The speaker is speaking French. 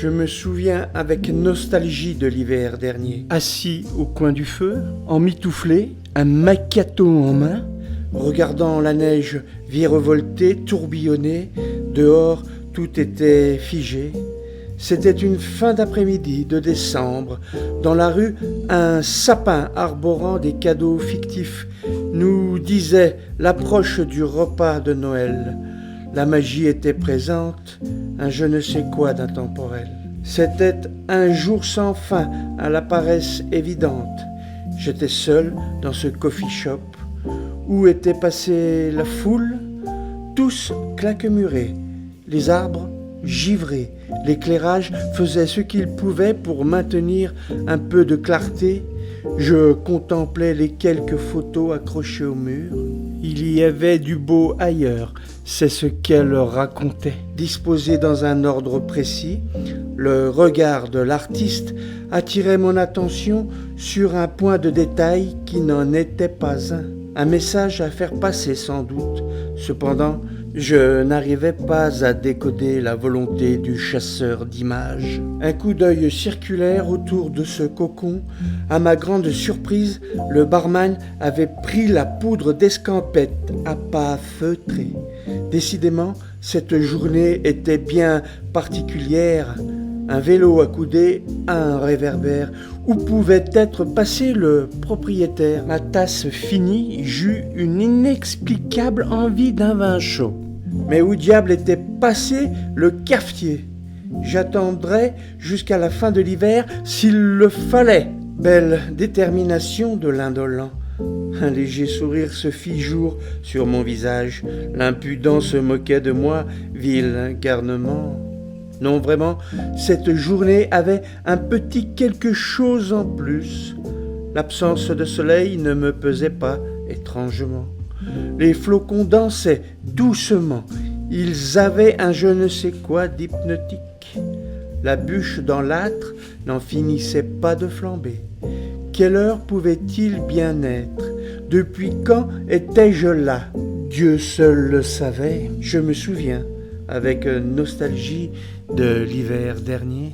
Je me souviens avec nostalgie de l'hiver dernier. Assis au coin du feu, emmitouflé, un macchiato en main, regardant la neige virevolter, tourbillonner, dehors tout était figé. C'était une fin d'après-midi de décembre. Dans la rue, un sapin arborant des cadeaux fictifs nous disait l'approche du repas de Noël. La magie était présente, un je ne sais quoi d'intemporel. C'était un jour sans fin, à la paresse évidente. J'étais seul dans ce coffee shop. Où était passée la foule? Tous claquemurés, les arbres givrés. L'éclairage faisait ce qu'il pouvait pour maintenir un peu de clarté. Je contemplais les quelques photos accrochées au mur. Il y avait du beau ailleurs, c'est ce qu'elle racontait. Disposé dans un ordre précis, le regard de l'artiste attirait mon attention sur un point de détail qui n'en était pas un. Un message à faire passer sans doute. Cependant, je n'arrivais pas à décoder la volonté du chasseur d'images. Un coup d'œil circulaire autour de ce cocon. À ma grande surprise, le barman avait pris la poudre d'escampette à pas feutrés. Décidément, cette journée était bien particulière. Un vélo accoudé à un réverbère. Où pouvait être passé le propriétaire? Ma tasse finie, j'eus une inexplicable envie d'un vin chaud. Mais où diable était passé le cafetier? J'attendrais jusqu'à la fin de l'hiver s'il le fallait. Belle détermination de l'indolent. Un léger sourire se fit jour sur mon visage. L'impudent se moquait de moi, vil garnement. Non, vraiment, cette journée avait un petit quelque chose en plus. L'absence de soleil ne me pesait pas étrangement. Les flocons dansaient doucement. Ils avaient un je ne sais quoi d'hypnotique. La bûche dans l'âtre n'en finissait pas de flamber. Quelle heure pouvait-il bien être? Depuis quand étais-je là? Dieu seul le savait. Je me souviens avec nostalgie de l'hiver dernier.